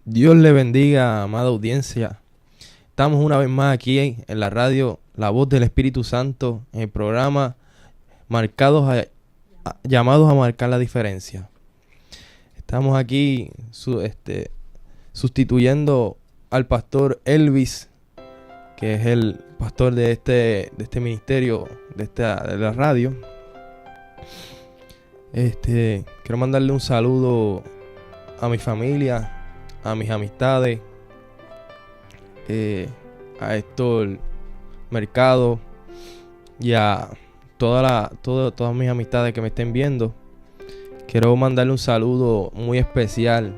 Dios le bendiga, amada audiencia. Estamos una vez más aquí en la radio La Voz del Espíritu Santo, en el programa llamados a marcar la diferencia. Estamos aquí sustituyendo al pastor Elvis, que es el pastor de este ministerio, de la radio. Quiero mandarle un saludo a mi familia, a mis amistades, a Héctor Mercado y a todas mis amistades que me estén viendo. Quiero mandarle un saludo muy especial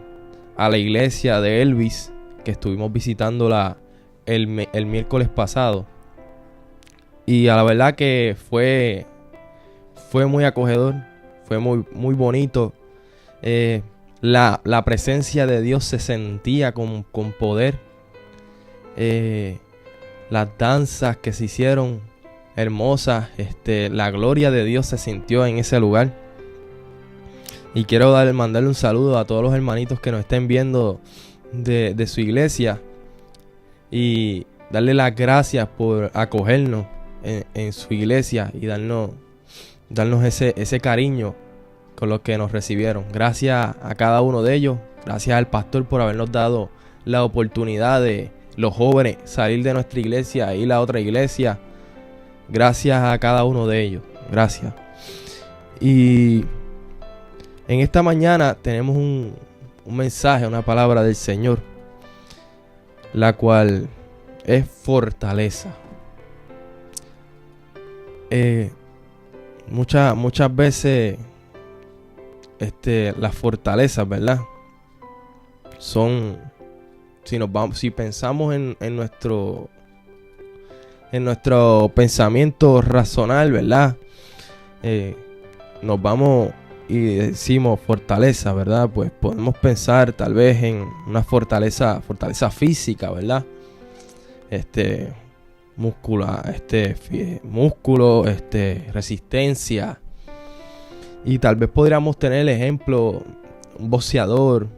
a la iglesia de Elvis, que estuvimos visitándola el miércoles pasado. Y a la verdad que fue muy acogedor, fue muy bonito. La presencia de Dios se sentía con poder. Las danzas que se hicieron hermosas, la gloria de Dios se sintió en ese lugar. Y quiero mandarle un saludo a todos los hermanitos que nos estén viendo de su iglesia y darle las gracias por acogernos en su iglesia y darnos ese cariño con los que nos recibieron. Gracias a cada uno de ellos. Gracias al pastor por habernos dado la oportunidad de los jóvenes salir de nuestra iglesia e ir a otra iglesia. Gracias a cada uno de ellos. Gracias. Y en esta mañana tenemos un mensaje, una palabra del Señor, la cual es fortaleza. Muchas veces las fortalezas, ¿verdad? Son, si pensamos en nuestro pensamiento razonal, ¿verdad? Nos vamos y decimos fortaleza, ¿verdad? Pues podemos pensar tal vez en una fortaleza física, ¿verdad? Músculo, resistencia. Y tal vez podríamos tener el ejemplo, un boxeador,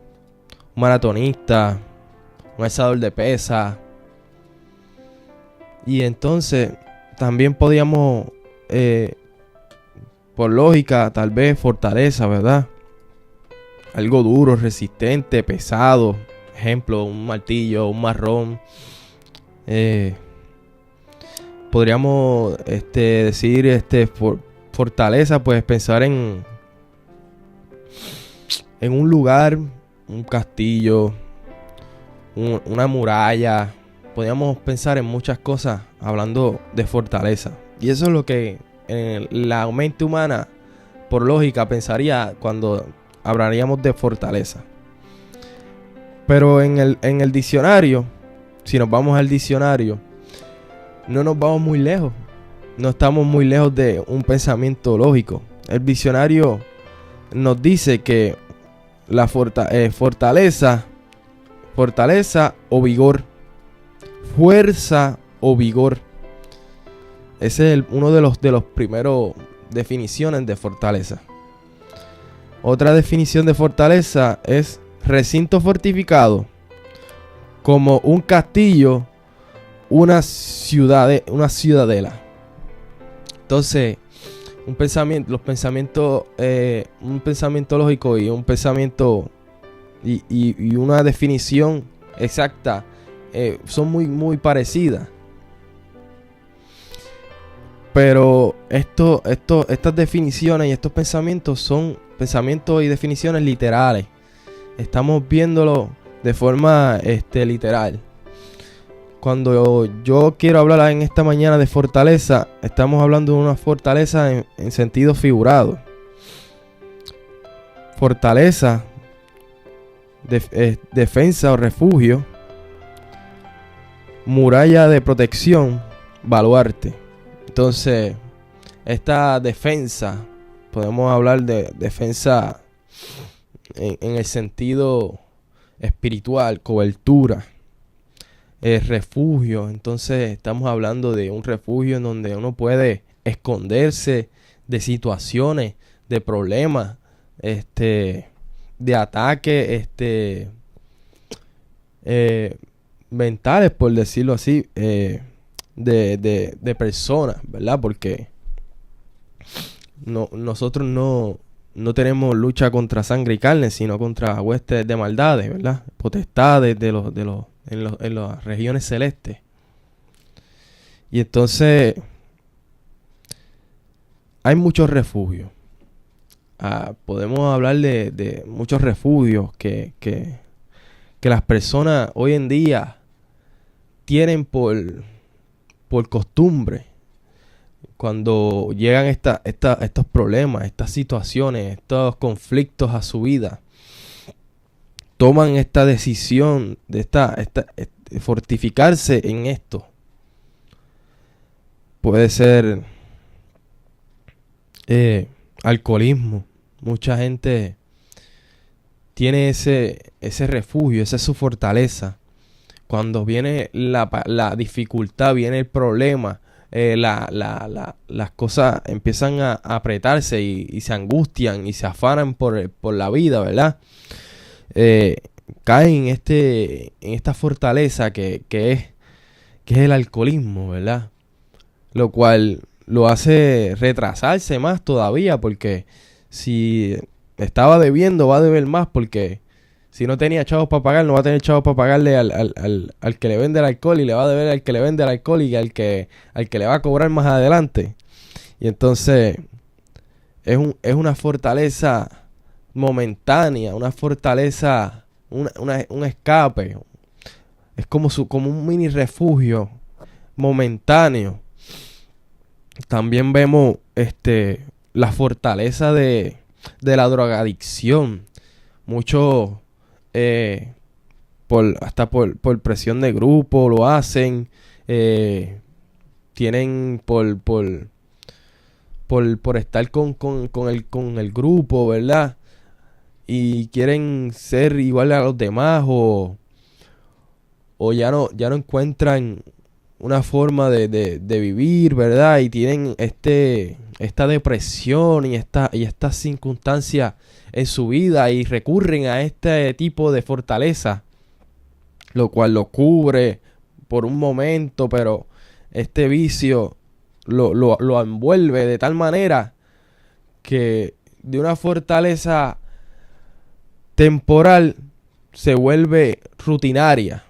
un maratonista, un alzador de pesa. Y entonces también podríamos, por lógica, tal vez fortaleza, ¿verdad? Algo duro, resistente, pesado. Ejemplo, un martillo, un marrón. Podríamos decir fortaleza, pues pensar en un lugar, un castillo, una muralla. Podríamos pensar en muchas cosas hablando de fortaleza. Y eso es lo que la mente humana, por lógica, pensaría cuando hablaríamos de fortaleza. Pero en el diccionario, si nos vamos al diccionario, no nos vamos muy lejos. No estamos muy lejos de un pensamiento lógico. El diccionario nos dice que la fortaleza o vigor, fuerza o vigor. Ese es uno de los primeros definiciones de fortaleza. Otra definición de fortaleza es recinto fortificado, como un castillo, una ciudadela. Entonces, un pensamiento lógico y un pensamiento y una definición exacta son muy parecidas. Pero estas definiciones y estos pensamientos son pensamientos y definiciones literales. Estamos viéndolo de forma literal. Cuando yo quiero hablar en esta mañana de fortaleza, estamos hablando de una fortaleza en sentido figurado. Fortaleza, defensa o refugio, muralla de protección, baluarte. Entonces, esta defensa, podemos hablar de defensa en el sentido espiritual, cobertura. Refugio. Entonces estamos hablando de un refugio en donde uno puede esconderse de situaciones, de problemas, de ataques eh, mentales, por decirlo así, de personas, ¿verdad? Porque nosotros no tenemos lucha contra sangre y carne, sino contra huestes de maldades, ¿verdad? Potestades en las regiones celestes. Y entonces hay muchos refugios. Podemos hablar de muchos refugios que las personas hoy en día tienen por costumbre. Cuando llegan estos problemas, estas situaciones, estos conflictos a su vida, toman esta decisión de fortificarse en esto. Puede ser alcoholismo. Mucha gente tiene ese refugio, esa es su fortaleza. Cuando viene la dificultad, viene el problema, las cosas empiezan a apretarse y se angustian y se afanan por la vida, ¿verdad? Caen en esta fortaleza que es el alcoholismo, ¿verdad? Lo cual lo hace retrasarse más todavía, porque si estaba debiendo va a deber más, porque si no tenía chavos para pagar, no va a tener chavos para pagarle al que le vende el alcohol, y le va a deber al que le vende el alcohol y al que le va a cobrar más adelante. Y entonces es una fortaleza momentánea, una fortaleza, un escape. Es como un mini refugio momentáneo. También vemos la fortaleza de la drogadicción. Muchos hasta por presión de grupo lo hacen. Tienen por estar con el grupo, ¿verdad? Y quieren ser igual a los demás, o ya no encuentran una forma de vivir, ¿verdad? Y tienen esta depresión y estas circunstancias en su vida, y recurren a este tipo de fortaleza, lo cual lo cubre por un momento, pero este vicio lo envuelve de tal manera que de una fortaleza temporal se vuelve rutinaria,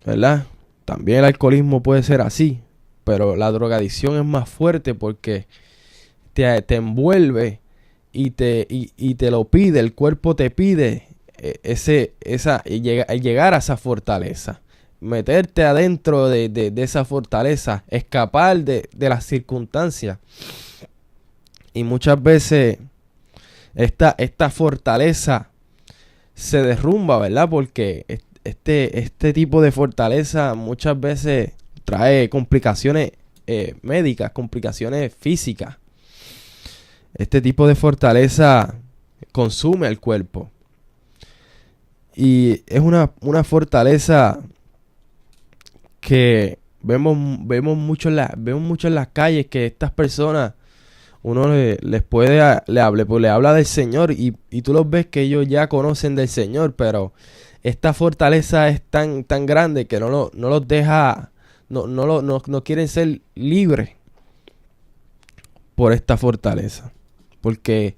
¿verdad? También el alcoholismo puede ser así, pero la drogadicción es más fuerte porque te envuelve y te lo pide, el cuerpo te pide llegar a esa fortaleza, meterte adentro de esa fortaleza, escapar de las circunstancias. Y muchas veces esta fortaleza se derrumba, ¿verdad? Porque este tipo de fortaleza muchas veces trae complicaciones médicas, complicaciones físicas. Este tipo de fortaleza consume el cuerpo. Y es una fortaleza que vemos mucho en las calles, que estas personas, uno le habla del Señor, y tú los ves que ellos ya conocen del Señor, pero esta fortaleza es tan grande que no los deja, no quieren ser libres por esta fortaleza. Porque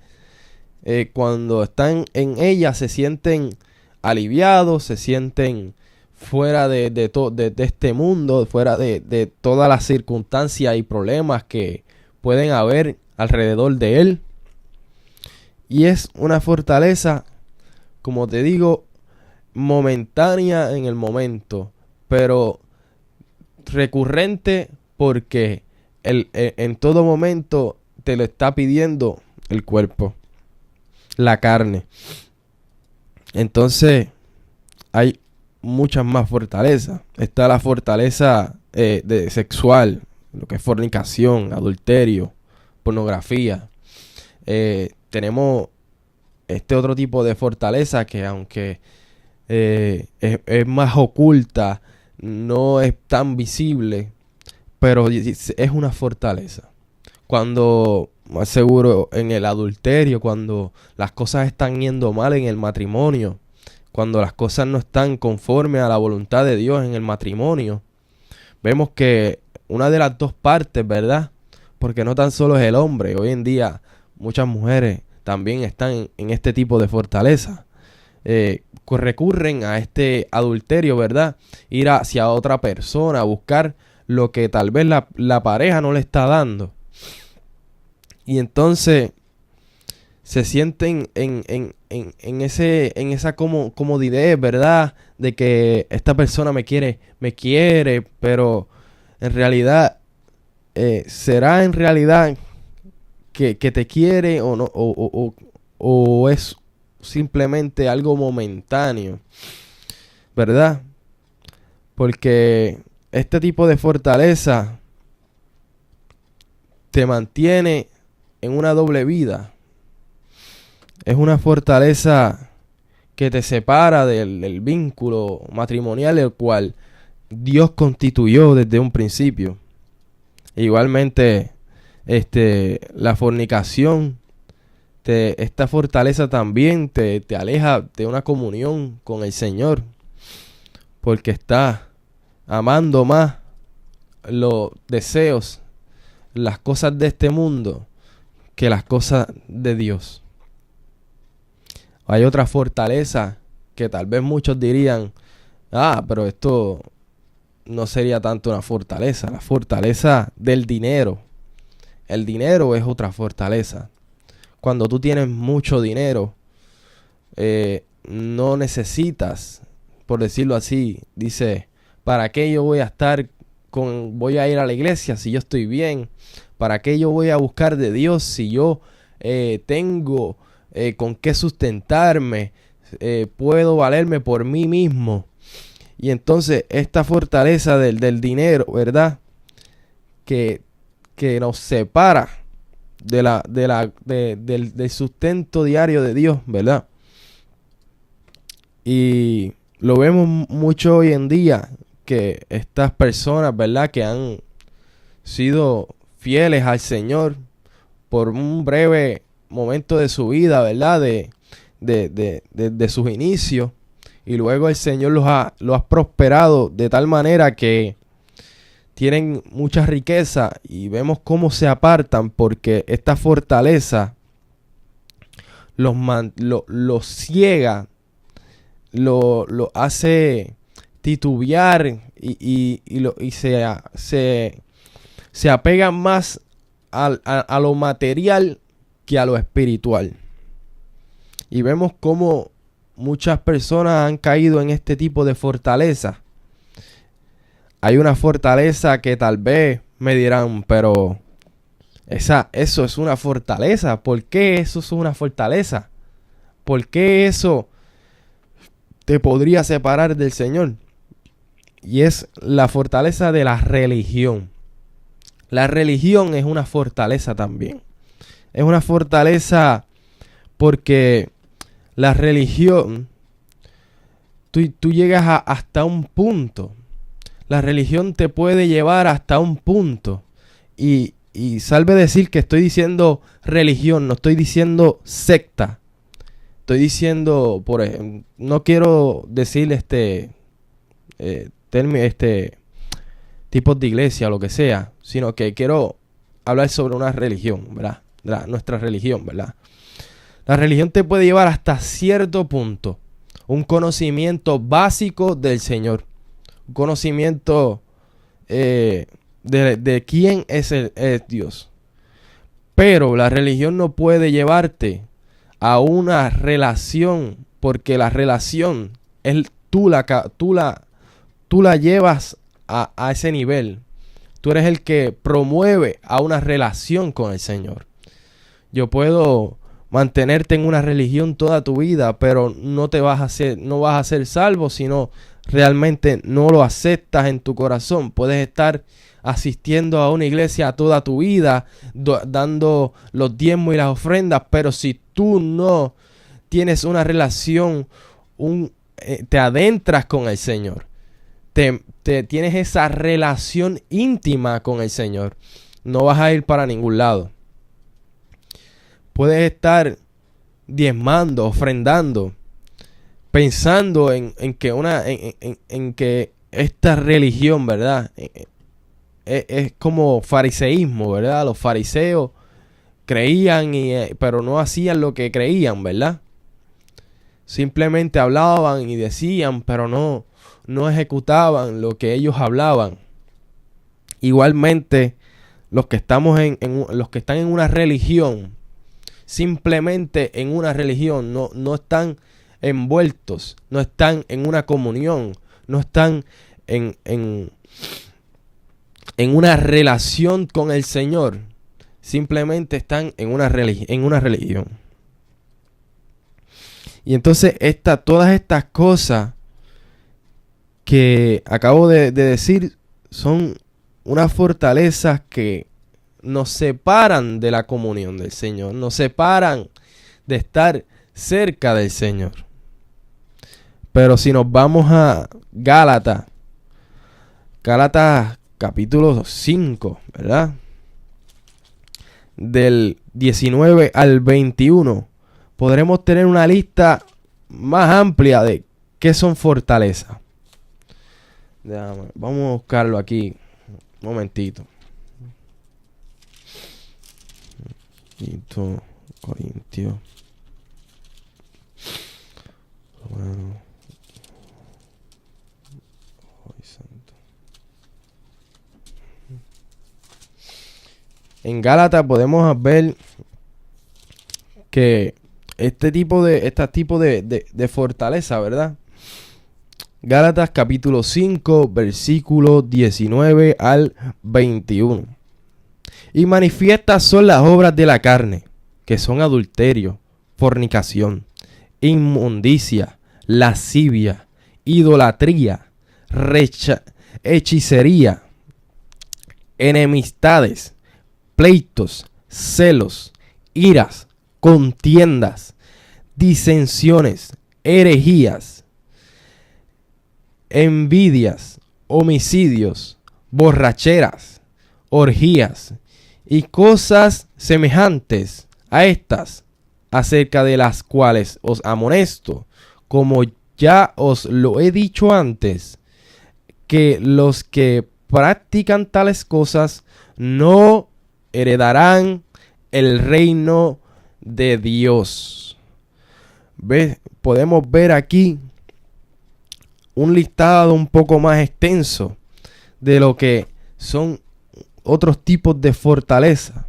cuando están en ella se sienten aliviados, se sienten fuera de este mundo, fuera de todas las circunstancias y problemas que pueden haber alrededor de él. Y es una fortaleza, como te digo, momentánea en el momento, pero recurrente, porque en todo momento te lo está pidiendo el cuerpo, la carne. Entonces hay muchas más fortalezas. Está la fortaleza de sexual, lo que es fornicación, adulterio, pornografía. Tenemos este otro tipo de fortaleza que, aunque es más oculta, no es tan visible, pero es una fortaleza. Cuando, más seguro, en el adulterio, cuando las cosas están yendo mal en el matrimonio, cuando las cosas no están conforme a la voluntad de Dios en el matrimonio, vemos que una de las dos partes, ¿verdad? Porque no tan solo es el hombre, hoy en día muchas mujeres también están en este tipo de fortaleza. Recurren a este adulterio, ¿verdad? Ir hacia otra persona, buscar lo que tal vez la pareja no le está dando. Y entonces se sienten en esa comodidad, ¿verdad? De que esta persona me quiere, pero en realidad, ¿será en realidad que te quiere o no? O es simplemente algo momentáneo, ¿verdad? Porque este tipo de fortaleza te mantiene en una doble vida. Es una fortaleza que te separa del vínculo matrimonial, el cual Dios constituyó desde un principio. Igualmente, la fornicación, esta fortaleza también te aleja de una comunión con el Señor, porque estás amando más los deseos, las cosas de este mundo, que las cosas de Dios. Hay otra fortaleza que tal vez muchos dirían, pero esto no sería tanto una fortaleza. La fortaleza del dinero. El dinero es otra fortaleza. Cuando tú tienes mucho dinero, no necesitas, por decirlo así, dice, ¿para qué yo voy a ir a la iglesia si yo estoy bien? ¿Para qué yo voy a buscar de Dios si yo tengo con qué sustentarme? Puedo valerme por mí mismo. Y entonces esta fortaleza del dinero, ¿verdad? Que nos separa del sustento diario de Dios, ¿verdad? Y lo vemos mucho hoy en día, que estas personas, ¿verdad? Que han sido fieles al Señor por un breve momento de su vida, ¿verdad? De sus inicios. Y luego el Señor los ha prosperado de tal manera que tienen mucha riqueza, y vemos cómo se apartan porque esta fortaleza los ciega, lo hace titubear y se apegan más a lo material que a lo espiritual. Y vemos cómo muchas personas han caído en este tipo de fortaleza. Hay una fortaleza que tal vez me dirán, pero eso es una fortaleza. ¿Por qué eso es una fortaleza? ¿Por qué eso te podría separar del Señor? Y es la fortaleza de la religión. La religión es una fortaleza también. Es una fortaleza porque la religión, tú llegas hasta un punto. La religión te puede llevar hasta un punto. Y salve decir que estoy diciendo religión, no estoy diciendo secta. Estoy diciendo, por ejemplo, no quiero decir tipos de iglesia o lo que sea, sino que quiero hablar sobre una religión, ¿verdad? Nuestra religión, ¿verdad? La religión te puede llevar hasta cierto punto. Un conocimiento básico del Señor. Un conocimiento de quién es Dios. Pero la religión no puede llevarte a una relación, porque la relación tú la llevas a ese nivel. Tú eres el que promueve a una relación con el Señor. Yo puedo mantenerte en una religión toda tu vida, pero no vas a ser salvo si no realmente no lo aceptas en tu corazón. Puedes estar asistiendo a una iglesia toda tu vida, dando los diezmos y las ofrendas, pero si tú no tienes una relación, te adentras con el Señor, tienes esa relación íntima con el Señor, no vas a ir para ningún lado. Puedes estar diezmando, ofrendando, pensando en que en que esta religión, ¿verdad? Es como fariseísmo, ¿verdad? Los fariseos creían, pero no hacían lo que creían, ¿verdad? Simplemente hablaban y decían, pero no ejecutaban lo que ellos hablaban. Igualmente, los que los que están en una religión, simplemente en una religión, no están envueltos, no están en una comunión, no están en una relación con el Señor. Simplemente están en una religión. Y entonces todas estas cosas que acabo de decir son unas fortalezas que nos separan de la comunión del Señor, nos separan de estar cerca del Señor. Pero si nos vamos a Gálatas capítulo 5, ¿verdad? Del 19 al 21, podremos tener una lista más amplia de qué son fortalezas. Vamos a buscarlo aquí. Un momentito. Corintios. Bueno. Ay, santo. En Gálatas podemos ver que este tipo de fortaleza, ¿verdad? Gálatas capítulo 5, versículo 19 al 21. Y manifiestas son las obras de la carne, que son adulterio, fornicación, inmundicia, lascivia, idolatría, hechicería, enemistades, pleitos, celos, iras, contiendas, disensiones, herejías, envidias, homicidios, borracheras, orgías y cosas semejantes a estas, acerca de las cuales os amonesto, como ya os lo he dicho antes, que los que practican tales cosas no heredarán el reino de Dios. Podemos ver aquí un listado un poco más extenso de lo que son otros tipos de fortaleza.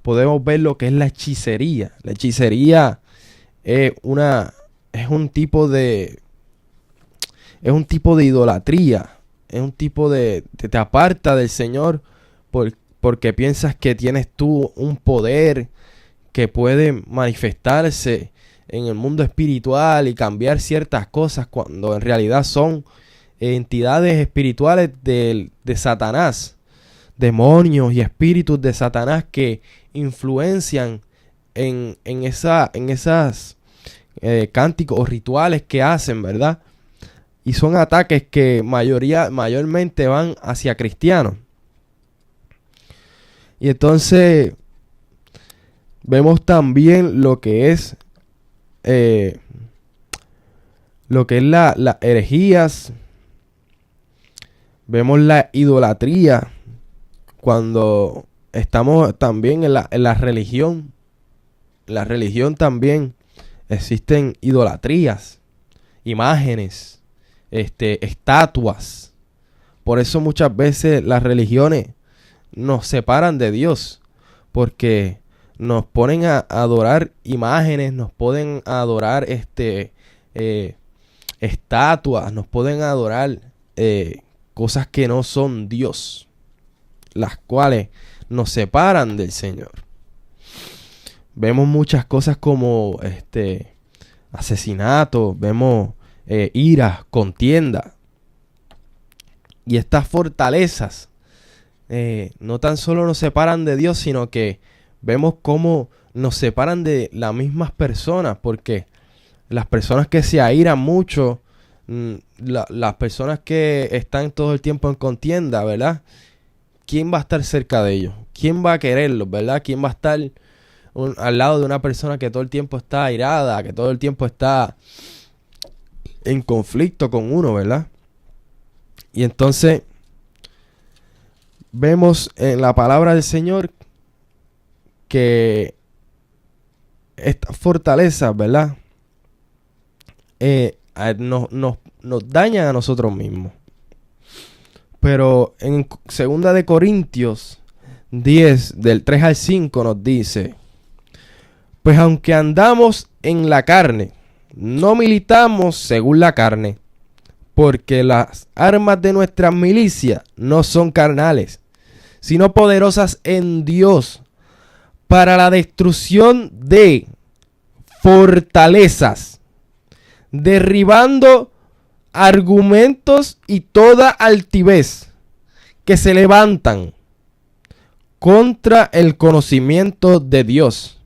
Podemos ver lo que es la hechicería. La hechicería es un tipo de idolatría. Es un tipo de te aparta del Señor porque piensas que tienes tú un poder que puede manifestarse en el mundo espiritual y cambiar ciertas cosas, cuando en realidad son entidades espirituales de Satanás, demonios y espíritus de Satanás que influencian en esas cánticos o rituales que hacen, ¿verdad? Y son ataques que mayormente van hacia cristianos. Y entonces vemos también lo que es las herejías. Vemos la idolatría cuando estamos también en la religión. En la religión también existen idolatrías, imágenes, estatuas. Por eso muchas veces las religiones nos separan de Dios, porque nos ponen a adorar imágenes, nos pueden adorar estatuas, nos pueden adorar cosas que no son Dios, las cuales nos separan del Señor. Vemos muchas cosas como asesinatos, vemos iras, contienda. Y estas fortalezas no tan solo nos separan de Dios, sino que vemos cómo nos separan de las mismas personas, porque las personas que se airan mucho, las personas que están todo el tiempo en contienda, ¿verdad? ¿Quién va a estar cerca de ellos? ¿Quién va a quererlos, verdad? ¿Quién va a estar al lado de una persona que todo el tiempo está airada, que todo el tiempo está en conflicto con uno, ¿verdad? Y entonces vemos en la palabra del Señor que estas fortalezas, ¿verdad? Nos dañan a nosotros mismos. Pero en 2 de Corintios 10, del 3 al 5 nos dice: pues aunque andamos en la carne, no militamos según la carne, porque las armas de nuestra milicia no son carnales, sino poderosas en Dios para la destrucción de fortalezas, derribando argumentos y toda altivez que se levantan contra el conocimiento de Dios,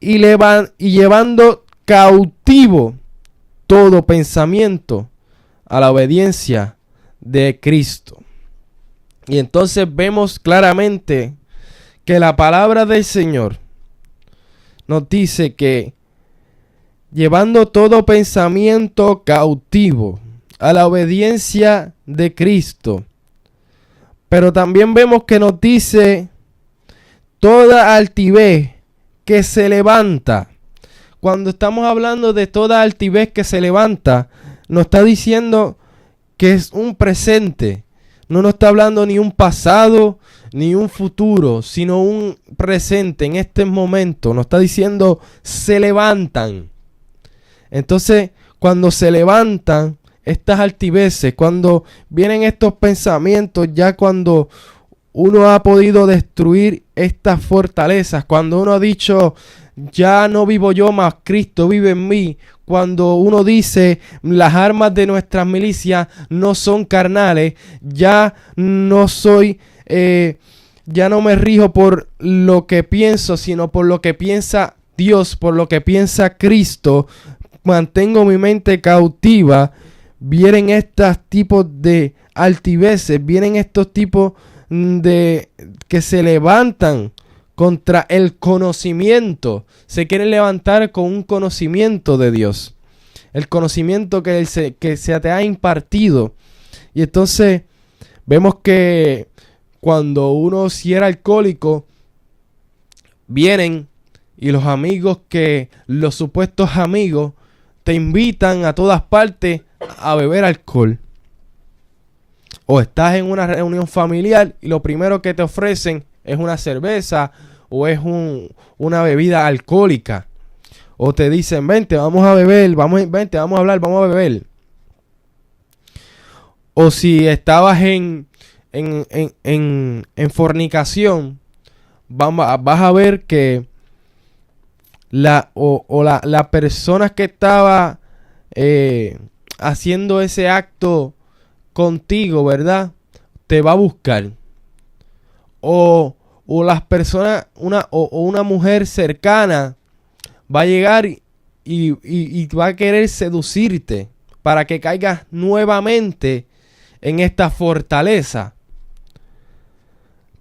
y llevando cautivo todo pensamiento a la obediencia de Cristo. Y entonces vemos claramente que la palabra del Señor nos dice que llevando todo pensamiento cautivo a la obediencia de Cristo. Pero también vemos que nos dice toda altivez que se levanta. Cuando estamos hablando de toda altivez que se levanta, nos está diciendo que es un presente. No nos está hablando ni un pasado ni un futuro, sino un presente en este momento. Nos está diciendo se levantan. Entonces, cuando se levantan estas altiveces, cuando vienen estos pensamientos, ya cuando uno ha podido destruir estas fortalezas, cuando uno ha dicho, ya no vivo yo, más Cristo vive en mí, cuando uno dice, las armas de nuestras milicias no son carnales, ya no soy, ya no me rijo por lo que pienso, sino por lo que piensa Dios, por lo que piensa Cristo, mantengo mi mente cautiva. Vienen estos tipos de altiveces, vienen estos tipos de que se levantan contra el conocimiento. Se quieren levantar con un conocimiento de Dios, el conocimiento que se te ha impartido. Y entonces vemos que cuando uno si era alcohólico, vienen y los supuestos amigos te invitan a todas partes a beber alcohol. O estás en una reunión familiar y lo primero que te ofrecen es una cerveza o es una bebida alcohólica. O te dicen, vente, vamos a beber, vente, vamos a hablar, vamos a beber. O si estabas en fornicación, vas a ver que la persona que estaba haciendo ese acto contigo, ¿verdad? Te va a buscar. O las personas, una mujer cercana va a llegar y va a querer seducirte para que caigas nuevamente en esta fortaleza.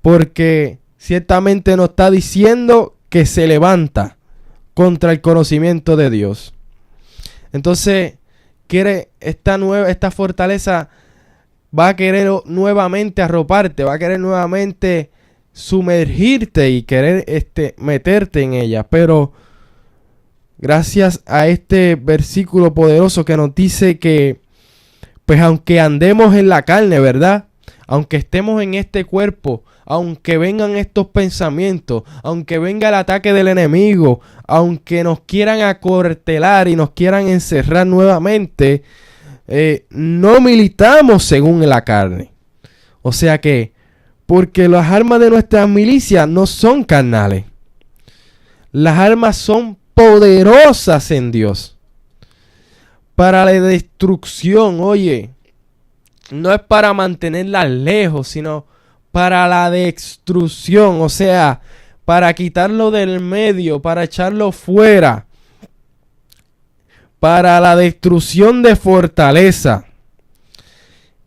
Porque ciertamente nos está diciendo que se levanta contra el conocimiento de Dios. Entonces, esta fortaleza va a querer nuevamente arroparte, va a querer nuevamente sumergirte y querer meterte en ella. Pero gracias a este versículo poderoso que nos dice que, pues aunque andemos en la carne, ¿verdad? Aunque estemos en este cuerpo, aunque vengan estos pensamientos, aunque venga el ataque del enemigo, aunque nos quieran acuartelar y nos quieran encerrar nuevamente, no militamos según la carne. O sea que, porque las armas de nuestras milicias no son carnales. Las armas son poderosas en Dios para la destrucción. Oye, no es para mantenerlas lejos, sino para la destrucción. O sea, para quitarlo del medio, para echarlo fuera, para la destrucción de fortaleza.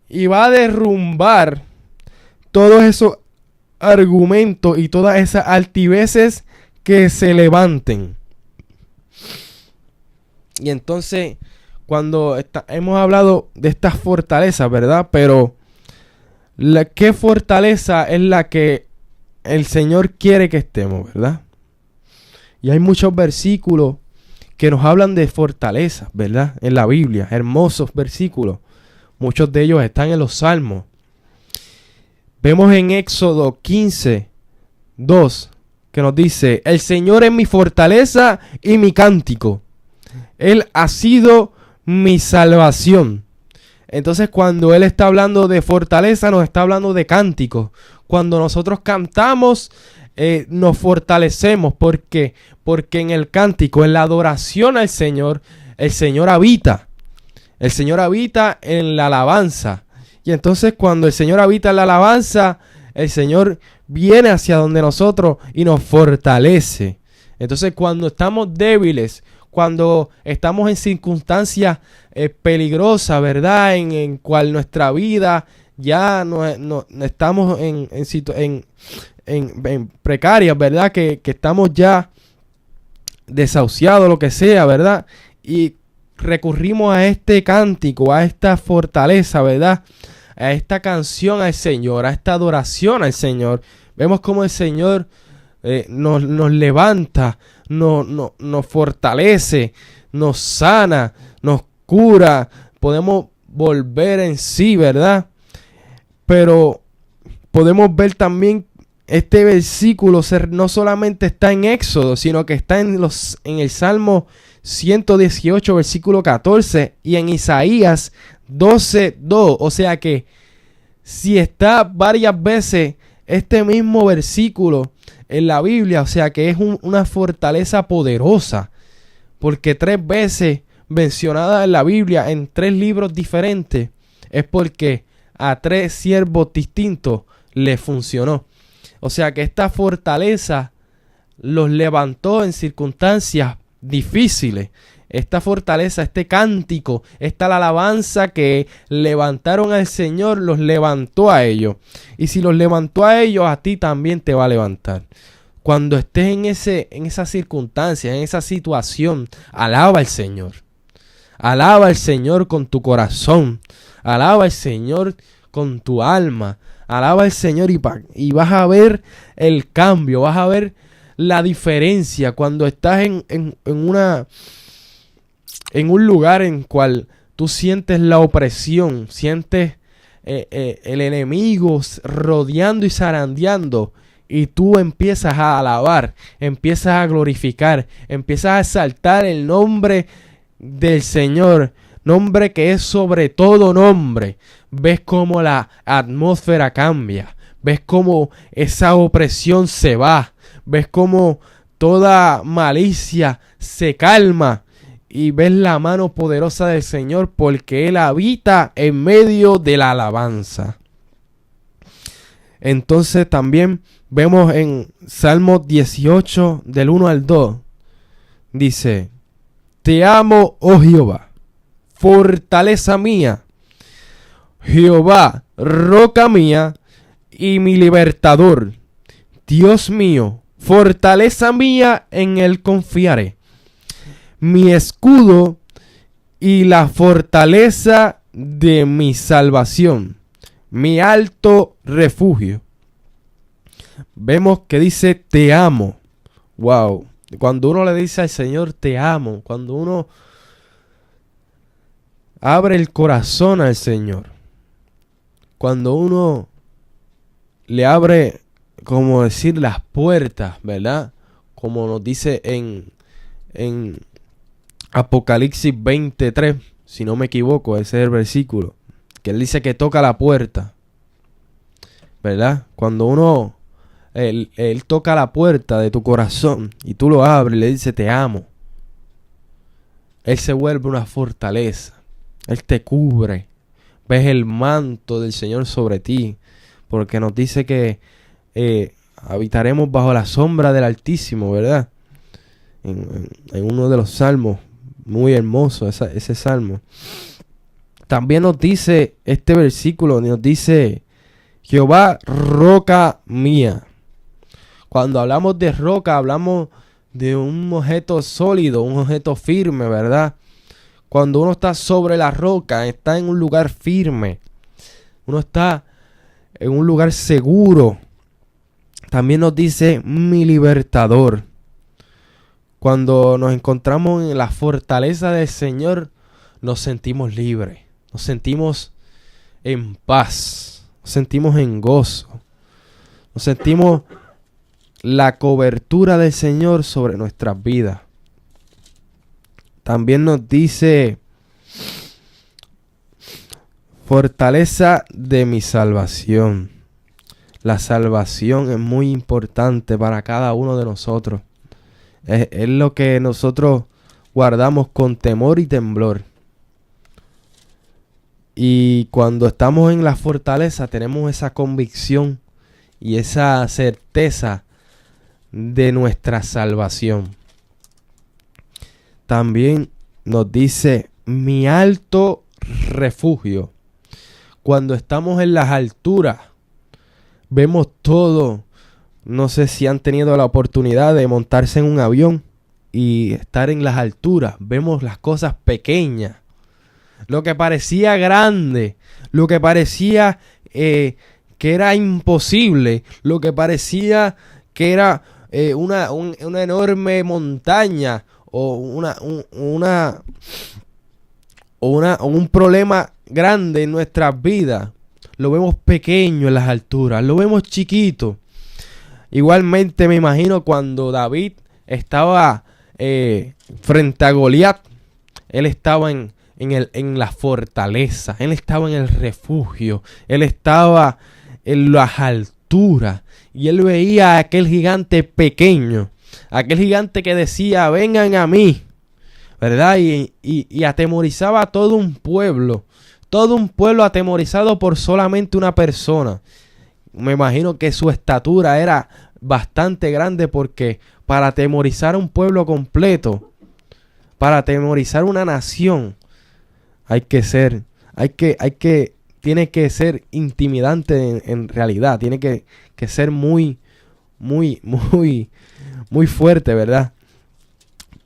Y va a derrumbar todos esos argumentos y todas esas altiveces que se levanten. Y entonces, hemos hablado de estas fortalezas, ¿verdad? Pero ¿qué fortaleza es la que el Señor quiere que estemos, verdad? Y hay muchos versículos que nos hablan de fortaleza, ¿verdad? En la Biblia, hermosos versículos. Muchos de ellos están en los Salmos. Vemos en Éxodo 15:2 que nos dice: el Señor es mi fortaleza y mi cántico. Él ha sido mi salvación. Entonces, cuando Él está hablando de fortaleza, nos está hablando de cántico. Cuando nosotros cantamos, nos fortalecemos. ¿Por qué? Porque en el cántico, en la adoración al Señor, el Señor habita. El Señor habita en la alabanza. Y entonces, cuando el Señor habita en la alabanza, el Señor viene hacia donde nosotros y nos fortalece. Entonces, cuando estamos débiles, cuando estamos en circunstancias peligrosas, ¿verdad? En cual nuestra vida ya no estamos en precarias, ¿verdad? Que estamos ya desahuciados, lo que sea, ¿verdad? Y recurrimos a este cántico, a esta fortaleza, ¿verdad? A esta canción al Señor, a esta adoración al Señor. Vemos cómo el Señor nos levanta, nos fortalece, nos sana, nos cura. Podemos volver en sí, ¿verdad? Pero podemos ver también este versículo no solamente está en Éxodo, sino que está en el Salmo 118, versículo 14, y en Isaías 12:2. O sea que si está varias veces este mismo versículo en la Biblia, o sea que es una fortaleza poderosa, porque 3 veces mencionada en la Biblia en 3 libros diferentes, es porque a 3 siervos distintos le funcionó. O sea que esta fortaleza los levantó en circunstancias difíciles. Esta fortaleza, este cántico, esta alabanza que levantaron al Señor, los levantó a ellos. Y si los levantó a ellos, a ti también te va a levantar. Cuando estés en esa circunstancia, en esa situación, alaba al Señor. Alaba al Señor con tu corazón. Alaba al Señor con tu alma. Alaba al Señor y vas a ver el cambio, vas a ver la diferencia cuando estás en un lugar en cual tú sientes la opresión, sientes el enemigo rodeando y zarandeando, y tú empiezas a alabar, empiezas a glorificar, empiezas a exaltar el nombre del Señor, nombre que es sobre todo nombre. Ves cómo la atmósfera cambia, ves cómo esa opresión se va, ves cómo toda malicia se calma y ves la mano poderosa del Señor, porque Él habita en medio de la alabanza. Entonces también vemos en Salmo 18 del 1 al 2, dice: te amo, oh Jehová, fortaleza mía, Jehová, roca mía y mi libertador, Dios mío, fortaleza mía, en él confiaré, mi escudo y la fortaleza de mi salvación, mi alto refugio. Vemos que dice te amo. Wow. Cuando uno le dice al Señor te amo, cuando uno abre el corazón al Señor, cuando uno le abre, como decir, las puertas, ¿verdad? Como nos dice en Apocalipsis 23, si no me equivoco, ese es el versículo, que él dice que toca la puerta, ¿verdad? Cuando uno, él toca la puerta de tu corazón y tú lo abres y le dices te amo, él se vuelve una fortaleza, él te cubre, ves el manto del Señor sobre ti, porque nos dice que habitaremos bajo la sombra del Altísimo, ¿verdad? En uno de los salmos, muy hermoso ese salmo. También nos dice este versículo, nos dice Jehová, roca mía. Cuando hablamos de roca, hablamos de un objeto sólido, un objeto firme, ¿verdad? Cuando uno está sobre la roca, está en un lugar firme. Uno está en un lugar seguro. También nos dice mi libertador. Cuando nos encontramos en la fortaleza del Señor, nos sentimos libres. Nos sentimos en paz. Nos sentimos en gozo. Nos sentimos la cobertura del Señor sobre nuestras vidas. También nos dice fortaleza de mi salvación. La salvación es muy importante para cada uno de nosotros. Es lo que nosotros guardamos con temor y temblor. Y cuando estamos en la fortaleza tenemos esa convicción y esa certeza de nuestra salvación. También nos dice mi alto refugio. Cuando estamos en las alturas, vemos todo. No sé si han tenido la oportunidad de montarse en un avión y estar en las alturas. Vemos las cosas pequeñas. Lo que parecía grande, lo que parecía que era imposible, lo que parecía que era una enorme montaña o un problema grande en nuestras vidas. Lo vemos pequeño en las alturas, lo vemos chiquito. Igualmente me imagino cuando David estaba frente a Goliat, él estaba en la fortaleza, él estaba en el refugio, él estaba en las alturas y él veía a aquel gigante pequeño, aquel gigante que decía vengan a mí, ¿verdad? Y atemorizaba a todo un pueblo atemorizado por solamente una persona. Me imagino que su estatura era bastante grande porque para atemorizar a un pueblo completo, para atemorizar una nación, tiene que ser intimidante en realidad, tiene que ser muy fuerte, ¿verdad?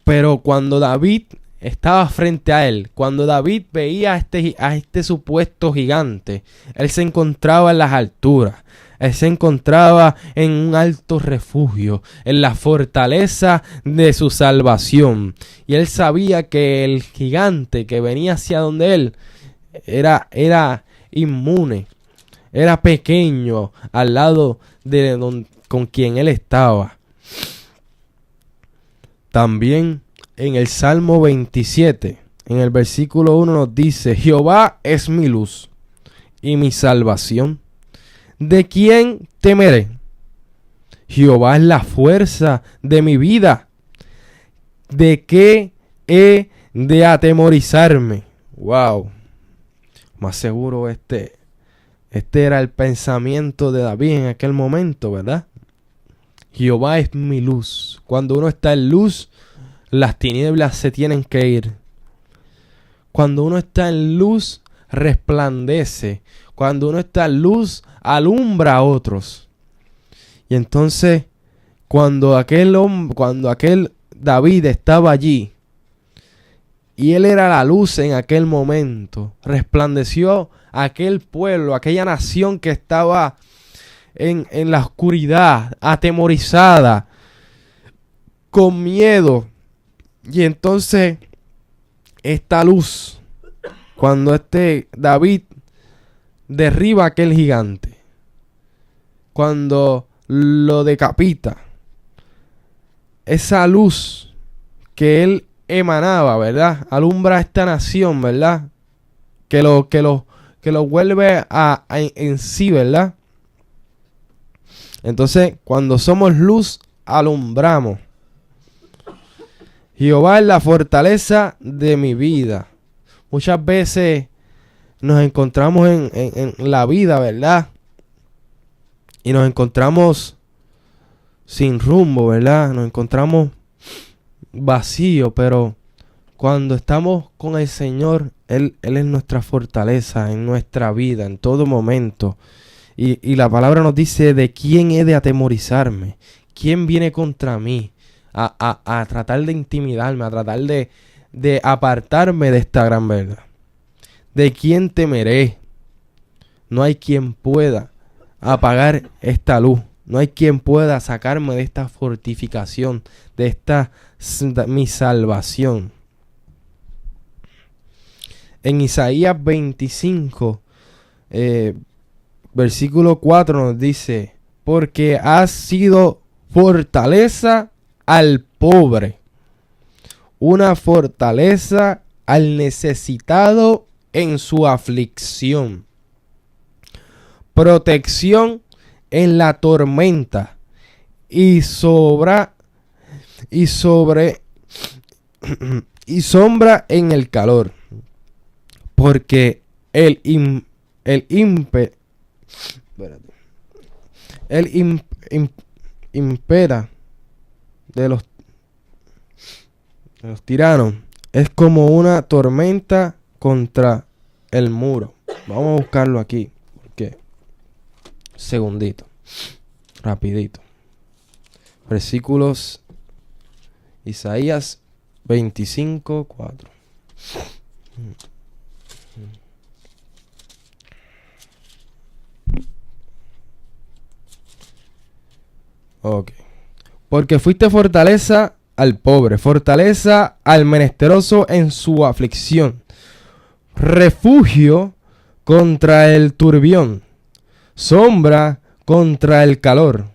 Pero cuando David estaba frente a él, cuando David veía a este supuesto gigante, él se encontraba en las alturas. Él se encontraba en un alto refugio, en la fortaleza de su salvación. Y él sabía que el gigante que venía hacia donde él era inmune, era pequeño al lado de con quien él estaba. También en el Salmo 27, en el versículo 1 nos dice: Jehová es mi luz y mi salvación. ¿De quién temeré? Jehová es la fuerza de mi vida. ¿De qué he de atemorizarme? Wow. Más seguro este era el pensamiento de David en aquel momento, ¿verdad? Jehová es mi luz. Cuando uno está en luz, las tinieblas se tienen que ir. Cuando uno está en luz, resplandece. Cuando uno está en luz, alumbra a otros. Y entonces, cuando aquel David estaba allí, y él era la luz en aquel momento, resplandeció aquel pueblo, aquella nación que estaba en la oscuridad, atemorizada, con miedo. Y entonces, esta luz, cuando David derriba a aquel gigante, cuando lo decapita, esa luz que él emanaba, ¿verdad? Alumbra a esta nación, ¿verdad? Que lo vuelve en sí, ¿verdad? Entonces, cuando somos luz, alumbramos. Jehová es la fortaleza de mi vida. Muchas veces nos encontramos en la vida, ¿verdad? Y nos encontramos sin rumbo, ¿verdad? Nos encontramos vacíos, pero cuando estamos con el Señor, Él es nuestra fortaleza en nuestra vida, en todo momento. Y la palabra nos dice: ¿de quién he de atemorizarme? ¿Quién viene contra mí a tratar de intimidarme, a tratar de de apartarme de esta gran verdad? ¿De quién temeré? No hay quien pueda apagar esta luz. No hay quien pueda sacarme de esta fortificación, de esta mi salvación. En Isaías 25, versículo 4 nos dice: porque has sido fortaleza al pobre, una fortaleza al necesitado en su aflicción, protección en la tormenta y sombra en el calor, porque impera de los tiranos es como una tormenta contra el muro. Vamos a buscarlo aquí, porque segundito, rapidito. Versículos Isaías 25, 4. Ok. Porque fuiste fortaleza al pobre, fortaleza al menesteroso en su aflicción, refugio contra el turbión, sombra contra el calor.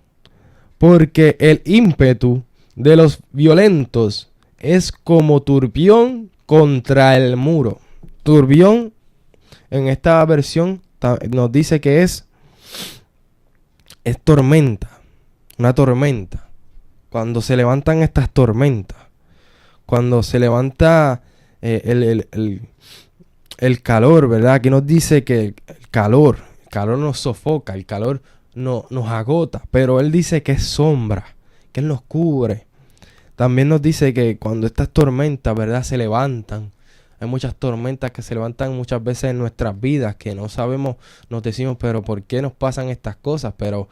Porque el ímpetu de los violentos es como turbión contra el muro. Turbión, en esta versión, nos dice que es tormenta. Una tormenta. Cuando se levantan estas tormentas. Cuando se levanta el calor, ¿verdad? Aquí nos dice que el calor nos sofoca, el calor nos agota. Pero él dice que es sombra, que él nos cubre. También nos dice que cuando estas tormentas, ¿verdad?, se levantan. Hay muchas tormentas que se levantan muchas veces en nuestras vidas que no sabemos, nos decimos, pero ¿por qué nos pasan estas cosas? Pero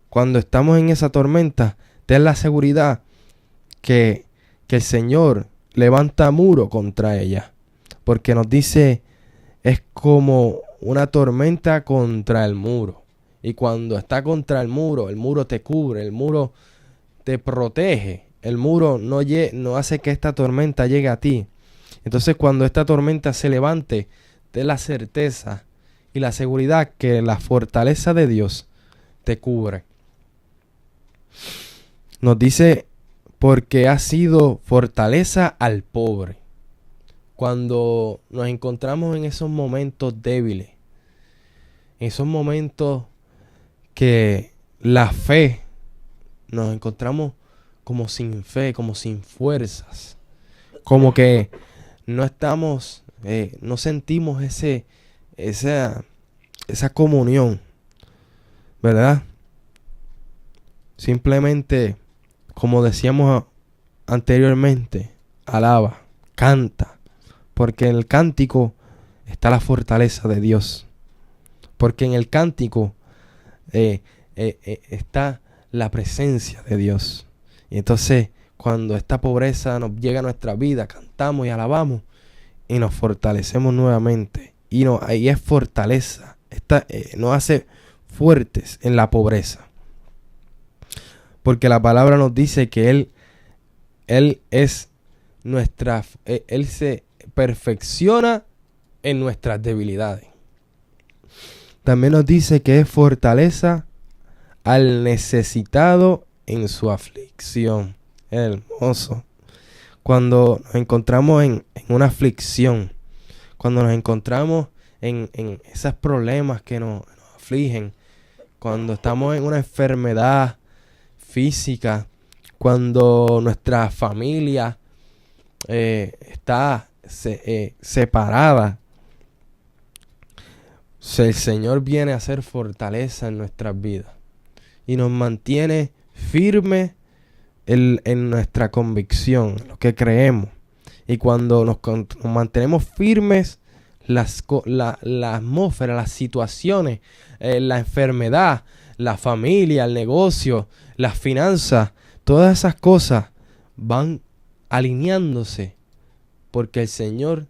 cuando estamos en esa tormenta, ten la seguridad que el Señor levanta muro contra ella. Porque nos dice, es como una tormenta contra el muro. Y cuando está contra el muro te cubre, el muro te protege. El muro no hace que esta tormenta llegue a ti. Entonces cuando esta tormenta se levante, ten la certeza y la seguridad que la fortaleza de Dios te cubre. Nos dice, porque ha sido fortaleza al pobre. Cuando nos encontramos en esos momentos débiles, en esos momentos que la fe, nos encontramos como sin fe, como sin fuerzas, como que no estamos, no sentimos esa comunión, ¿verdad? Simplemente, como decíamos anteriormente, alaba, canta, porque en el cántico está la fortaleza de Dios, porque en el cántico está la presencia de Dios. Y entonces, cuando esta pobreza nos llega a nuestra vida, cantamos y alabamos y nos fortalecemos nuevamente. Y ahí es fortaleza, nos hace fuertes en la pobreza. Porque la palabra nos dice que Él es Él se perfecciona en nuestras debilidades. También nos dice que es fortaleza al necesitado en su aflicción. Hermoso. Cuando nos encontramos en una aflicción, cuando nos encontramos en esos problemas que nos afligen, cuando estamos en una enfermedad física, cuando nuestra familia está separada, el Señor viene a hacer fortaleza en nuestras vidas y nos mantiene firmes en nuestra convicción, en lo que creemos. Y cuando nos mantenemos firmes, la atmósfera, las situaciones, la enfermedad, la familia, el negocio, las finanzas, todas esas cosas van alineándose porque el Señor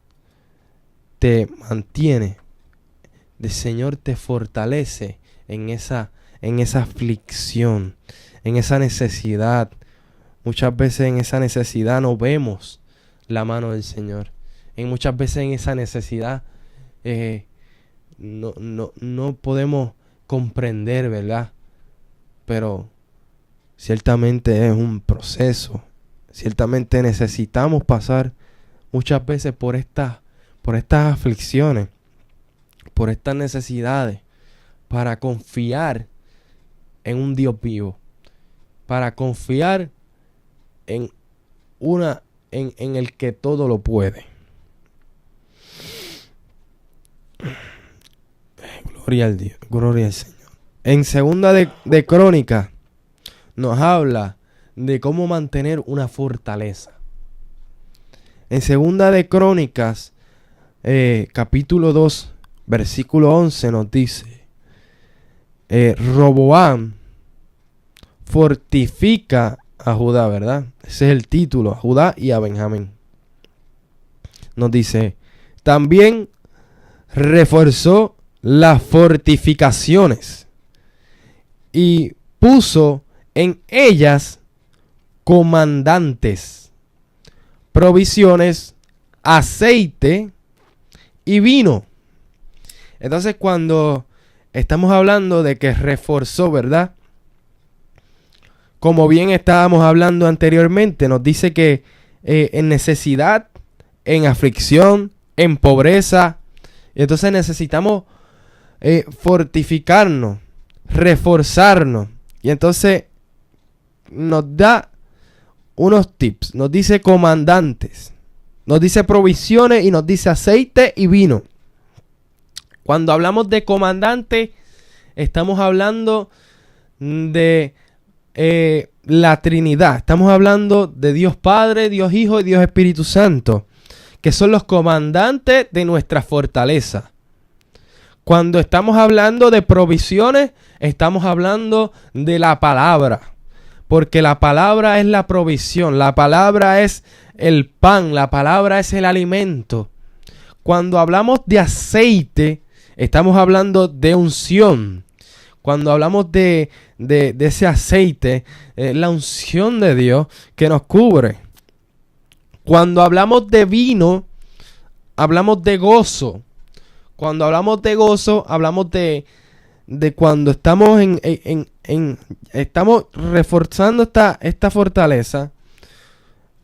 te mantiene, el Señor te fortalece en esa aflicción, en esa necesidad. Muchas veces en esa necesidad no vemos la mano del Señor. Y muchas veces en esa necesidad no podemos comprender, ¿verdad? Pero ciertamente es un proceso. Ciertamente necesitamos pasar muchas veces por estas aflicciones, por estas necesidades, para confiar en un Dios vivo, para confiar en el que todo lo puede. Gloria al Dios, gloria al Señor. En segunda de Crónicas nos habla de cómo mantener una fortaleza. En segunda de Crónicas, capítulo 2, versículo 11 nos dice: Roboam fortifica a Judá, ¿verdad? Ese es el título, a Judá y a Benjamín. Nos dice: también reforzó las fortificaciones y puso en ellas comandantes, provisiones, aceite y vino. Entonces, cuando estamos hablando de que reforzó, ¿verdad? Como bien estábamos hablando anteriormente, nos dice que en necesidad, en aflicción, en pobreza, entonces necesitamos fortificarnos, reforzarnos. Y entonces nos da unos tips, nos dice comandantes, nos dice provisiones y nos dice aceite y vino. Cuando hablamos de comandante, estamos hablando de la Trinidad. Estamos hablando de Dios Padre, Dios Hijo y Dios Espíritu Santo, que son los comandantes de nuestra fortaleza. Cuando estamos hablando de provisiones, estamos hablando de la palabra, porque la palabra es la provisión, la palabra es el pan, la palabra es el alimento. Cuando hablamos de aceite, estamos hablando de unción. Cuando hablamos de ese aceite, la unción de Dios que nos cubre. Cuando hablamos de vino, hablamos de gozo. Cuando hablamos de gozo, hablamos de cuando estamos estamos reforzando esta fortaleza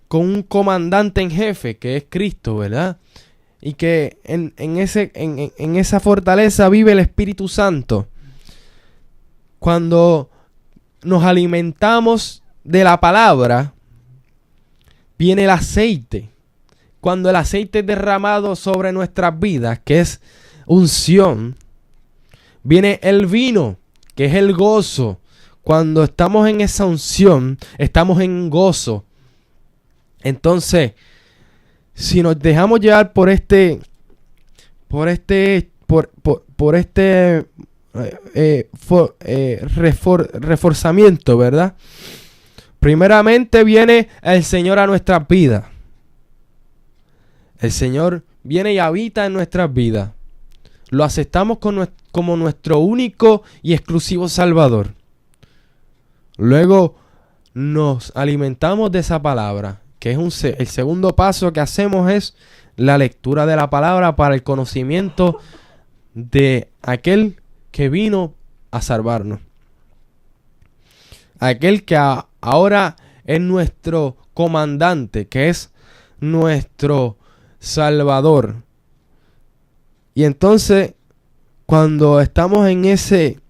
con un comandante en jefe, que es Cristo, ¿verdad? Y que en esa fortaleza vive el Espíritu Santo. Cuando nos alimentamos de la palabra, viene el aceite. Cuando el aceite es derramado sobre nuestras vidas, que es unción, viene el vino, que es el gozo. Cuando estamos en esa unción, estamos en gozo. Entonces, si nos dejamos llevar por reforzamiento, ¿verdad? Primeramente viene el Señor a nuestras vidas. El Señor viene y habita en nuestras vidas. Lo aceptamos como nuestro único y exclusivo Salvador. Luego nos alimentamos de esa palabra, que es el segundo paso que hacemos es la lectura de la palabra para el conocimiento de aquel que vino a salvarnos. Aquel que ahora es nuestro comandante, que es nuestro Salvador. Y entonces, cuando estamos en ese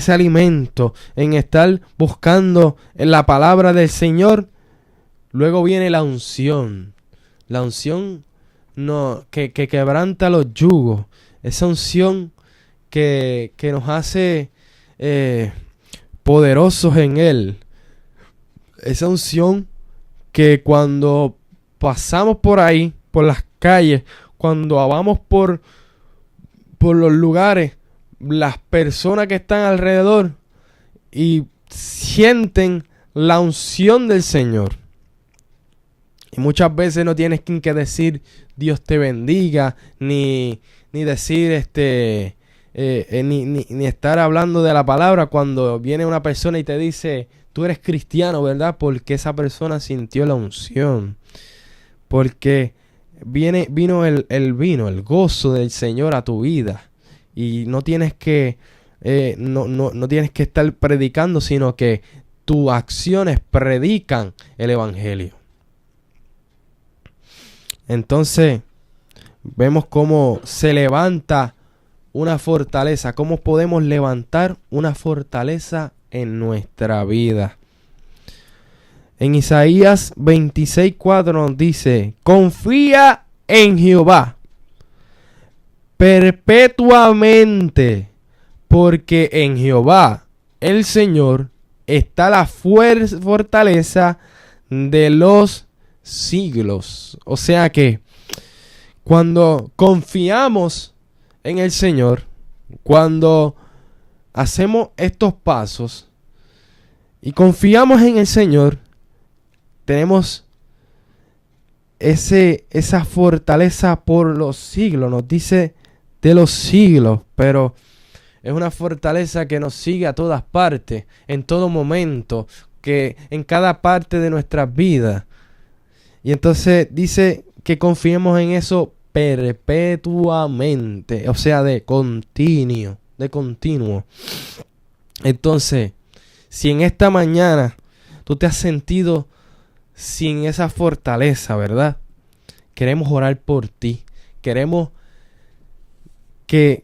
alimento, en estar buscando en la palabra del Señor, luego viene la unción. La unción que quebranta los yugos. Esa unción que nos hace poderosos en Él. Esa unción que cuando pasamos por ahí, por las calles, cuando vamos por los lugares, las personas que están alrededor y sienten la unción del Señor. Y muchas veces no tienes que decir Dios te bendiga, ni decir ni estar hablando de la palabra cuando viene una persona y te dice tú eres cristiano, ¿verdad? Porque esa persona sintió la unción. Porque vino el gozo del Señor a tu vida. Y no tienes que no tienes que estar predicando, sino que tus acciones predican el evangelio. Entonces, vemos cómo se levanta una fortaleza, cómo podemos levantar una fortaleza en nuestra vida. En Isaías 26:4 nos dice: confía en Jehová perpetuamente, porque en Jehová, el Señor, está la fortaleza de los siglos. O sea que cuando confiamos en el Señor, cuando hacemos estos pasos y confiamos en el Señor, tenemos esa fortaleza por los siglos. Nos dice de los siglos, pero es una fortaleza que nos sigue a todas partes, en todo momento, que en cada parte de nuestras vidas. Y entonces dice que confiemos en eso perpetuamente, o sea, de continuo. Entonces, si en esta mañana tú te has sentido sin esa fortaleza, ¿verdad? Queremos orar por ti. Queremos que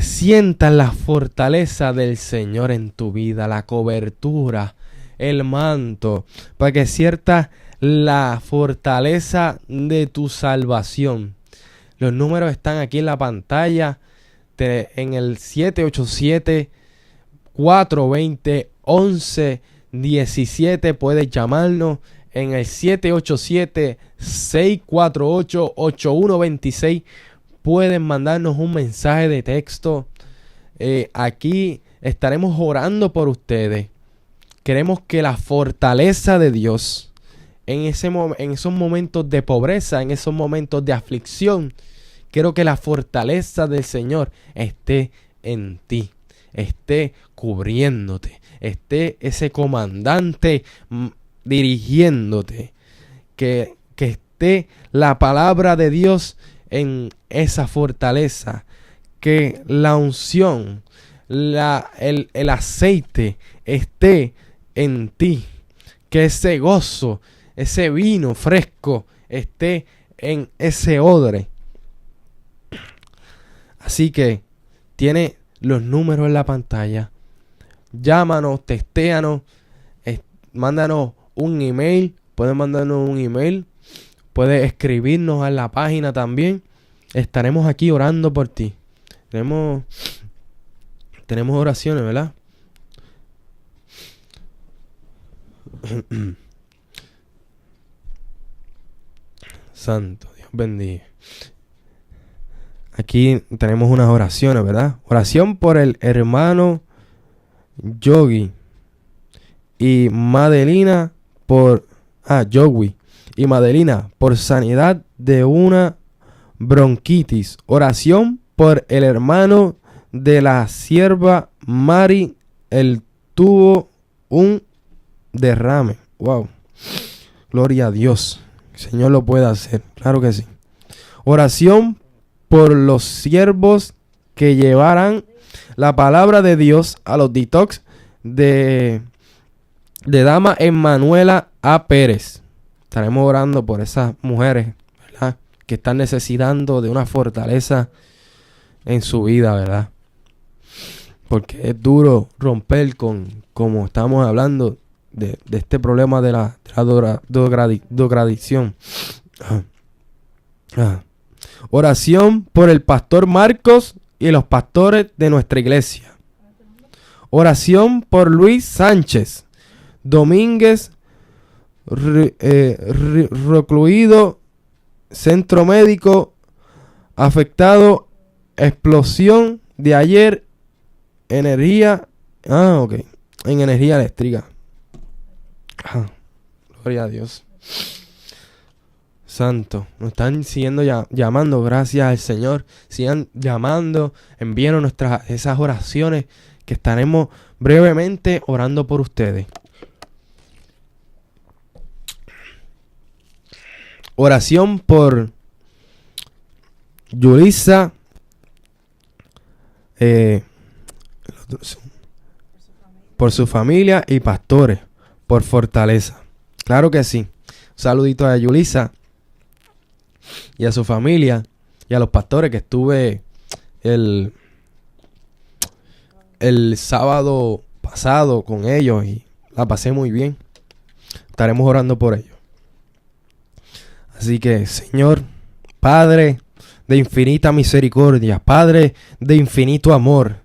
sientas la fortaleza del Señor en tu vida, la cobertura, el manto, para que sientas la fortaleza de tu salvación. Los números están aquí en la pantalla, en el 787-420-1117. Puedes llamarnos en el 787-648-8126. Pueden mandarnos un mensaje de texto. Aquí estaremos orando por ustedes. Queremos que la fortaleza de Dios en esos momentos de pobreza, en esos momentos de aflicción, quiero que la fortaleza del Señor esté en ti, esté cubriéndote, esté ese comandante dirigiéndote, que esté la palabra de Dios en esa fortaleza, que la unción, el aceite esté en ti, que ese gozo, ese vino fresco esté en ese odre. Así que tiene los números en la pantalla. Llámanos, textéanos, mándanos un email. Puedes mandarnos un email. Puedes escribirnos en la página también. Estaremos aquí orando por ti. Tenemos oraciones, ¿verdad? Santo Dios bendiga. Aquí tenemos unas oraciones, ¿verdad? Oración por el hermano Yogi y Madelina por Yogi y Madelina por sanidad de una bronquitis. Oración por el hermano de la sierva Mari, él tuvo un derrame. Wow. Gloria a Dios. El Señor lo puede hacer. Claro que sí. Oración por los siervos que llevarán la palabra de Dios a los detox de Dama Emanuela A. Pérez. Estaremos orando por esas mujeres, ¿verdad?, que están necesitando de una fortaleza en su vida, ¿verdad? Porque es duro romper como estamos hablando, de este problema de la drogadicción. Oración por el pastor Marcos y los pastores de nuestra iglesia. Oración por Luis Sánchez Domínguez, recluido, centro médico, afectado, explosión de ayer, energía, en energía eléctrica. Gloria a Dios. Santo, nos están siguiendo llamando, gracias al Señor. Sigan llamando, envíenos esas oraciones que estaremos brevemente orando por ustedes. Oración por Yulisa, por su familia y pastores, por fortaleza. Claro que sí. Un saludito a Yulisa y a su familia y a los pastores que estuve el sábado pasado con ellos y la pasé muy bien. Estaremos orando por ellos. Así que, Señor, Padre de infinita misericordia, Padre de infinito amor,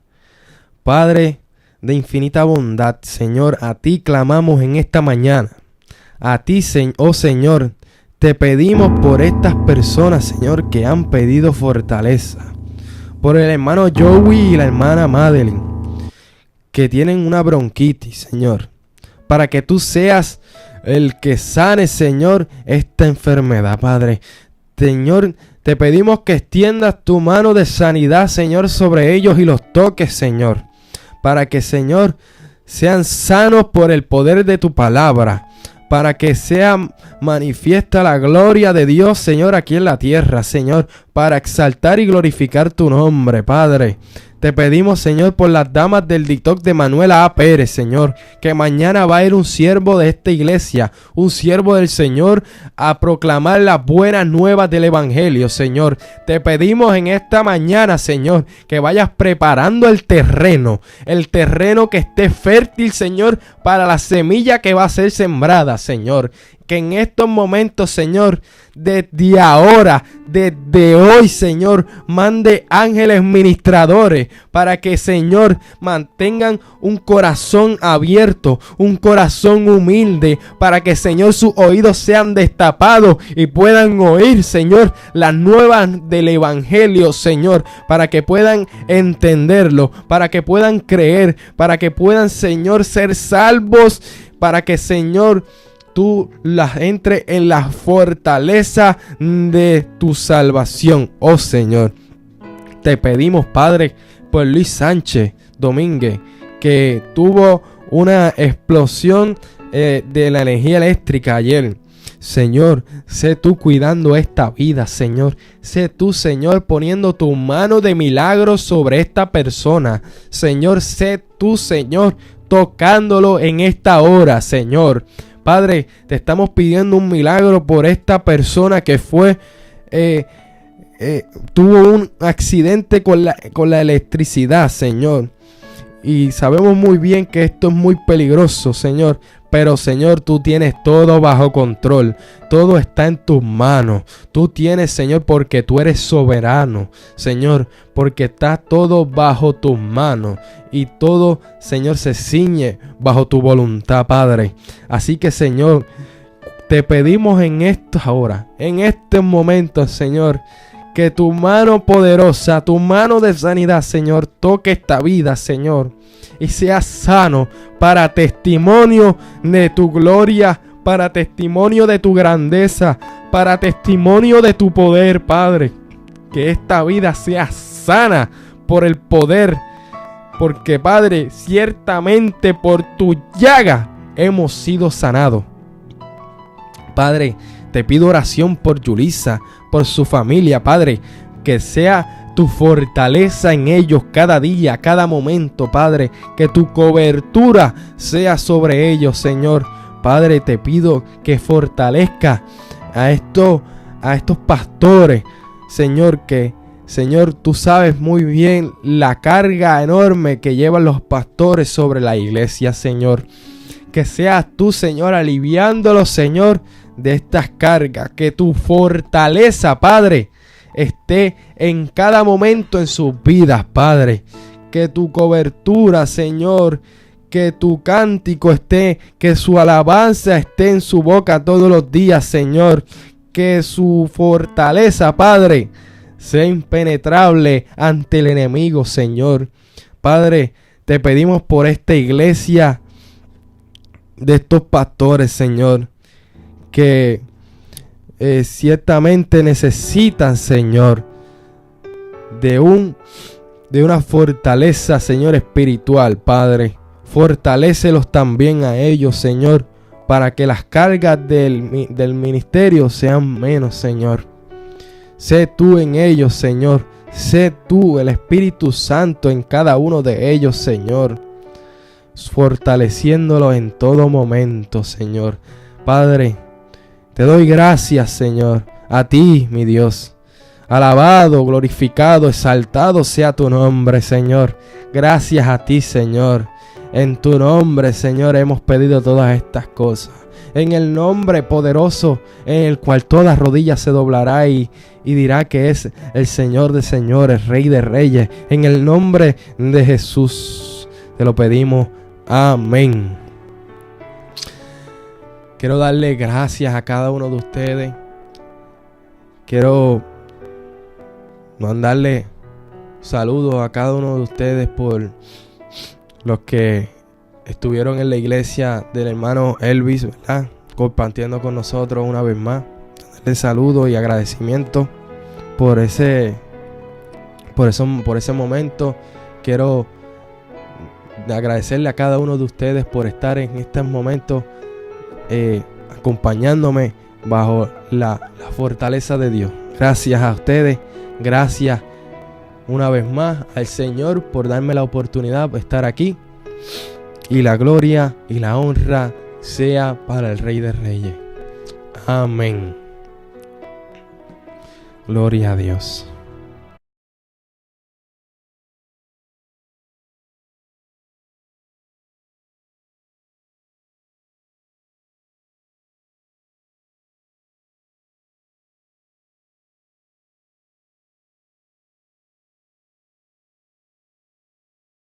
Padre de infinita bondad, Señor, a ti clamamos en esta mañana. A ti, oh Señor, te pedimos por estas personas, Señor, que han pedido fortaleza. Por el hermano Joey y la hermana Madeline, que tienen una bronquitis, Señor. Para que tú seas el que sane, Señor, esta enfermedad, Padre. Señor, te pedimos que extiendas tu mano de sanidad, Señor, sobre ellos y los toques, Señor. Para que, Señor, sean sanos por el poder de tu palabra. Para que sea manifiesta la gloria de Dios, Señor, aquí en la tierra, Señor. Para exaltar y glorificar tu nombre, Padre. Te pedimos, Señor, por las damas del TikTok de Manuela A. Pérez, Señor, que mañana va a ir un siervo de esta iglesia, un siervo del Señor, a proclamar las buenas nuevas del Evangelio, Señor. Te pedimos en esta mañana, Señor, que vayas preparando el terreno que esté fértil, Señor, para la semilla que va a ser sembrada, Señor. Que en estos momentos, Señor, desde ahora, desde hoy, Señor, mande ángeles ministradores para que, Señor, mantengan un corazón abierto, un corazón humilde, para que, Señor, sus oídos sean destapados y puedan oír, Señor, las nuevas del Evangelio, Señor, para que puedan entenderlo, para que puedan creer, para que puedan, Señor, ser salvos, para que, Señor, tú las entres en la fortaleza de tu salvación, oh Señor. Te pedimos, Padre, por Luis Sánchez Domínguez, que tuvo una explosión de la energía eléctrica ayer. Señor, sé tú cuidando esta vida, Señor. Sé tú, Señor, poniendo tu mano de milagro sobre esta persona. Señor, sé tú, Señor, tocándolo en esta hora, Señor. Padre, te estamos pidiendo un milagro por esta persona que tuvo un accidente con la electricidad, Señor. Y sabemos muy bien que esto es muy peligroso, Señor. Pero, Señor, tú tienes todo bajo control. Todo está en tus manos. Tú tienes, Señor, porque tú eres soberano, Señor, porque está todo bajo tus manos. Y todo, Señor, se ciñe bajo tu voluntad, Padre. Así que, Señor, te pedimos en esta hora, en este momento, Señor, que tu mano poderosa, tu mano de sanidad, Señor, toque esta vida, Señor, y sea sano para testimonio de tu gloria, para testimonio de tu grandeza, para testimonio de tu poder, Padre. Que esta vida sea sana por el poder, porque, Padre, ciertamente por tu llaga hemos sido sanados. Padre, te pido oración por Yulisa, por su familia, Padre, que sea tu fortaleza en ellos cada día, cada momento, Padre, que tu cobertura sea sobre ellos, Señor. Padre, te pido que fortalezca a estos pastores, Señor, que, Señor, tú sabes muy bien la carga enorme que llevan los pastores sobre la iglesia, Señor. Que seas tú, Señor, aliviándolos, Señor, de estas cargas. Que tu fortaleza, Padre, esté en cada momento en sus vidas, Padre. Que tu cobertura, Señor, que tu cántico esté, que su alabanza esté en su boca todos los días, Señor. Que su fortaleza, Padre, sea impenetrable ante el enemigo, Señor. Padre, te pedimos por esta iglesia de estos pastores, Señor, que ciertamente necesitan, Señor, de una fortaleza, Señor, espiritual, Padre. Fortalécelos también a ellos, Señor, para que las cargas del ministerio sean menos, Señor. Sé tú en ellos, Señor. Sé tú, el Espíritu Santo, en cada uno de ellos, Señor, fortaleciéndolos en todo momento, Señor. Padre, te doy gracias, Señor, a ti, mi Dios. Alabado, glorificado, exaltado sea tu nombre, Señor. Gracias a ti, Señor. En tu nombre, Señor, hemos pedido todas estas cosas. En el nombre poderoso en el cual toda rodilla se doblará y dirá que es el Señor de señores, Rey de reyes. En el nombre de Jesús te lo pedimos. Amén. Quiero darle gracias a cada uno de ustedes. Quiero mandarle saludos a cada uno de ustedes por los que estuvieron en la iglesia del hermano Elvis, ¿verdad? Compartiendo con nosotros una vez más. Darle saludos y agradecimiento por ese momento. Quiero agradecerle a cada uno de ustedes por estar en estos momentos acompañándome bajo la fortaleza de Dios. Gracias a ustedes. Gracias una vez más al Señor por darme la oportunidad de estar aquí. Y la gloria y la honra sea para el Rey de Reyes. Amén. Gloria a Dios.